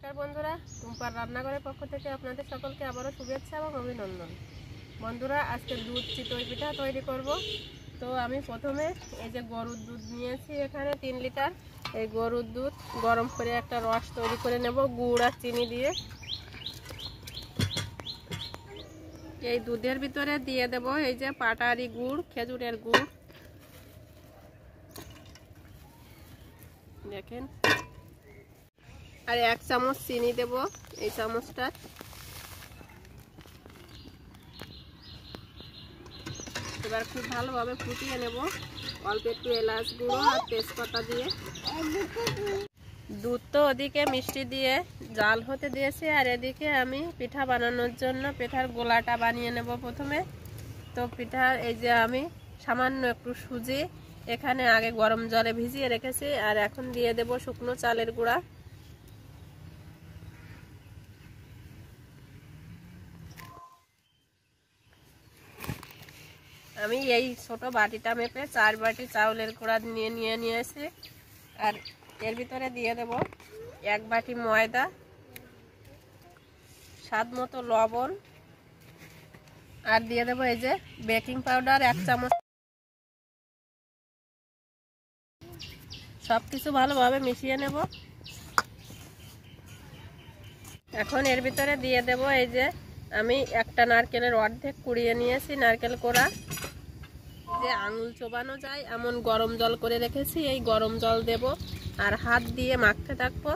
নমস্কার বন্ধুরা, টুম্পার রান্নাঘরের পক্ষ থেকে আপনাদের সকলকে আবারও শুভেচ্ছা এবং অভিনন্দন। বন্ধুরা, আজকে দুধ চিতই পিঠা তৈরি করব। তো আমি প্রথমে এই যে গরুর দুধ নিয়েছি, এখানে 3 লিটার। এই গরুর দুধ গরম করে একটা রস তৈরি করে নেব গুড় আর চিনি দিয়ে। এই দুধের ভিতরে দিয়ে দেব এই যে পাটারি গুড়, খেজুরের গুড় দেখেন, আর 1 চামচ চিনি দেব এই চামচটা। এবার খুব ভালোভাবে ফুটিয়ে নেব, অল্প একটু এলাচ গুঁড়ো আর তেজপাতা দিয়ে। দুধ তো ওদিকে মিষ্টি দিয়ে জাল হতে দিয়েছি, আর এদিকে আমি পিঠা বানানোর জন্য পিঠার গোলাটা বানিয়ে নেব প্রথমে। তো পিঠা এই যে আমি সামান্য একটু সুজি এখানে আগে গরম জলে ভিজিয়ে রেখেছি, আর এখন দিয়ে দেব শুকনো চালের গুঁড়া। আমি এই ছোট বাটিটা মেপে 4 বাটি চাউলের গুঁড়া নিয়েছি, আর এর ভিতরে দিয়ে দেব 1 বাটি ময়দা, স্বাদ মতো লবণ, আর দিয়ে দেব এই যে বেকিং পাউডার 1 চামচ। সবকিছু ভালোভাবে মিশিয়ে নেব। এখন এর ভিতরে দিয়ে দেব এই যে আমি একটা নারকেলের অর্ধেক কুড়িয়ে নিয়েছি, নারকেল কোড়া। যে আঙুল চোবানো যায় এমন গরম জল করে রেখেছি, এই গরম জল দেব আর হাত দিয়ে মাখতে থাকবো।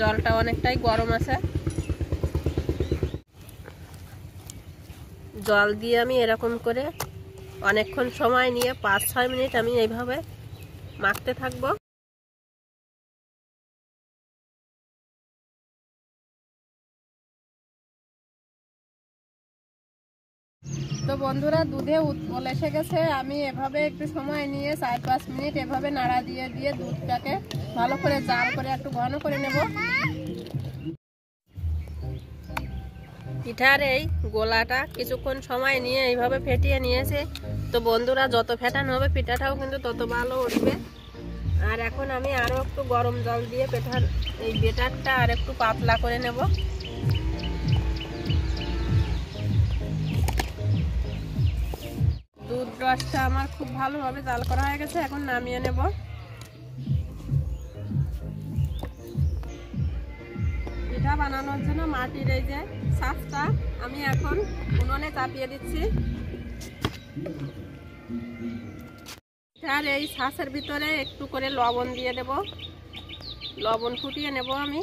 জলটা অনেকটাই গরম আছে। জল দিয়ে আমি এরকম করে অনেকক্ষণ সময় নিয়ে 5-6 মিনিট আমি এইভাবে মাখতে থাকবো। তো বন্ধুরা, দুধে উতল এসে গেছে। আমি এভাবে একটু সময় নিয়ে 4-5 মিনিট এভাবে নাড়া দিয়ে দিয়ে দুধটাকে ভালো করে জাল করে একটু ঘন করে নেব। পিঠার এই গোলাটা কিছুক্ষণ সময় নিয়ে এইভাবে ফেটিয়ে নিয়েছে। তো বন্ধুরা, যত ফেটানো হবে পিঠাটাও কিন্তু তত ভালো উঠবে। আর এখন আমি আরও একটু গরম জল দিয়ে পিঠার এই বেটারটা আর একটু পাতলা করে নেব। দুধ রসটা আমার খুব ভালোভাবে জাল করা হয়ে গেছে, এখন নামিয়ে নেব। পিঠা বানানোর জন্য মাটির এই যে ছাঁচটা আমি এখন উনুনে চাপিয়ে দিচ্ছি। আর এই ছাঁচের ভিতরে একটু করে লবণ দিয়ে দেব, লবণ ফুটিয়ে নেব। আমি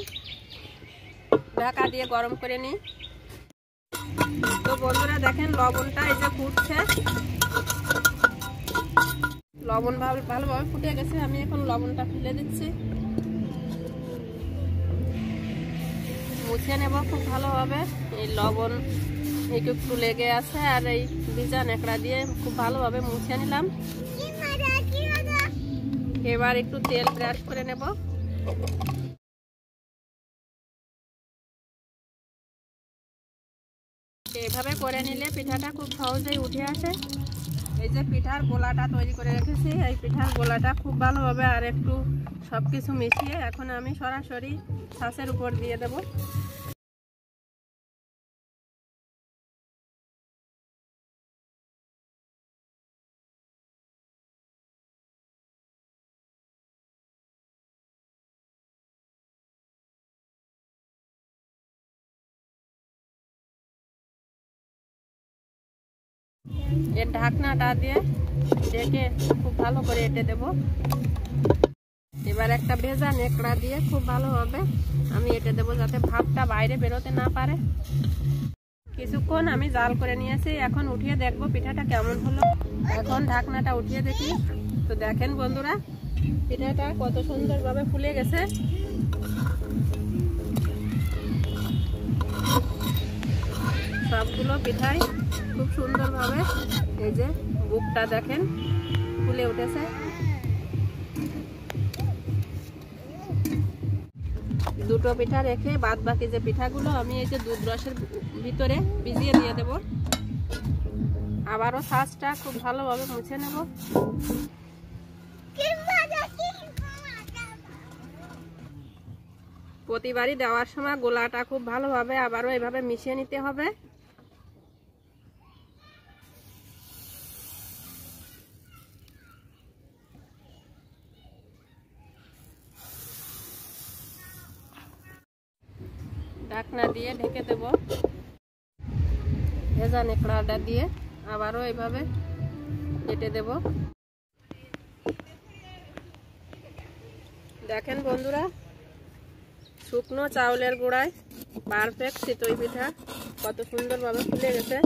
ঢাকা দিয়ে গরম করে নিই। তো বন্ধুরা দেখেন, লবণটা এই যে ফুটছে, লবণ ভালোভাবে ফুটে গেছে। আমি এখন লবণটা ফেলে দিচ্ছি, মুছে নেব খুব ভালোভাবে। এই লবণ একটু লেগে আছে, আর এই ভিজা ন্যাকড়া দিয়ে খুব ভালোভাবে মুছে নিলাম। এবার একটু তেল ব্রাশ করে নেব। এভাবে করে নিলে পিঠাটা খুব সহজেই উঠে আসে। এই যে পিঠার গোলাটা তৈরি করে রেখেছি, এই পিঠার গোলাটা খুব ভালোভাবে আর একটু সবকিছু মিশিয়ে এখন আমি সরাসরি ছাঁচের উপর দিয়ে দেব। এর ঢাকনাটা দিয়ে ঢেকে খুব ভালো করে এঁটে দেব। এবার একটা ভেজা ন্যাকড়া দিয়ে খুব ভালোভাবে আমি এঁটে দেবো, যাতে ভাপটা বাইরে বেরোতে না পারে। কিছুক্ষণ আমি জাল করে নিয়েছি, এখন উঠিয়ে দেখবো পিঠাটা কেমন হলো। এখন ঢাকনাটা উঠিয়ে দেখি। তো দেখেন বন্ধুরা, পিঠাটা কত সুন্দরভাবে ফুলে গেছে। সবগুলো পিঠাই খুব সুন্দরভাবে এই যে বুকটা দেখেন ফুলে উঠেছে। দুটো পিঠা রেখে বাদ বাকি যে পিঠাগুলো আমি এই যে দুধ রসের ভিতরে ভিজিয়ে দিয়ে দেব। আবারও ছাঁচটা খুব ভালোভাবে মুছে নেব। প্রতিবারই দেওয়ার সময় গোলাটা খুব ভালোভাবে আবারও এভাবে মিশিয়ে নিতে হবে। ঢাকনা দিয়ে ঢেকে দেব। ভেজা নেকড়াটা দিয়ে আবারও এভাবে কেটে দেব। দেখেন বন্ধুরা, শুকনো চাউলের গুঁড়ায় পারফেক্ট চিতই পিঠা কত সুন্দরভাবে ফুলে গেছে।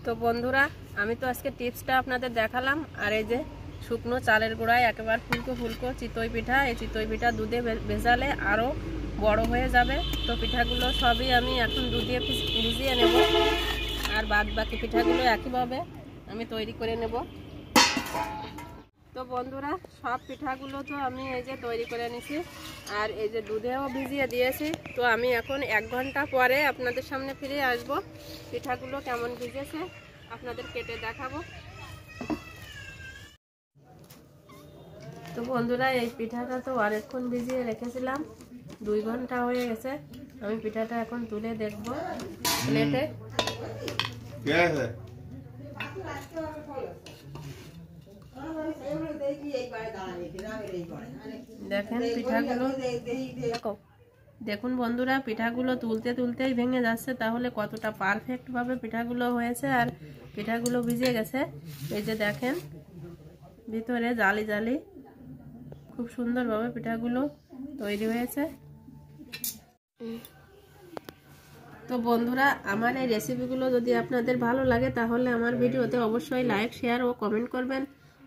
তো বন্ধুরা, আমি তো আজকে টিপসটা আপনাদের দেখালাম। আর এই যে শুকনো চালের গুঁড়ায় একেবারে ফুলকো ফুলকো চিতই পিঠা, এই চিতই পিঠা দুধে ভেজালে আরও বড় হয়ে যাবে। তো পিঠাগুলো সবই আমি এখন দুধে ভিজিয়ে নেব, আর বাদ বাকি পিঠাগুলো একইভাবে আমি তৈরি করে নেব। তো বন্ধুরা, সব পিঠাগুলো তো আমি এই যে তৈরি করে নিছি, আর এই যে দুধেও ভিজিয়ে দিয়েছি। তো আমি এখন 1 ঘন্টা পরে আপনাদের সামনে ফিরে আসব। পিঠাগুলো কেমন ভিজেছে আপনাদের কেটে দেখাবো। তো বন্ধুরা, এই পিঠাটা তো অনেকক্ষণ ভিজিয়ে রেখেছিলাম, 2 ঘন্টা হয়ে গেছে। আমি পিঠাটা এখন তুলে দেখব প্লেটে। দেখেন পিঠাগুলো, দেখুন বন্ধুরা, পিঠাগুলো তুলতে তুলতেই ভেঙে যাচ্ছে, তাহলে কতটা পারফেক্ট ভাবে পিঠাগুলো হয়েছে। আর পিঠাগুলো ভিজে গেছে, এই যে দেখেন ভিতরে জালি জালি, খুব সুন্দরভাবে পিঠাগুলো তৈরি হয়েছে। তো বন্ধুরা, আমার এই রেসিপিগুলো যদি আপনাদের ভালো লাগে তাহলে আমার ভিডিওতে অবশ্যই লাইক, শেয়ার ও কমেন্ট করবেন।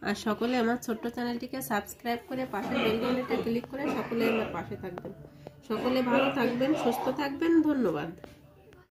আর সকলে আমার ছোট্ট চ্যানেলটিকে সাবস্ক্রাইব করে পাশে বেল বাটনটা ক্লিক করে সকলে আমার পাশে থাকবেন। সকলে ভালো থাকবেন, সুস্থ থাকবেন। ধন্যবাদ।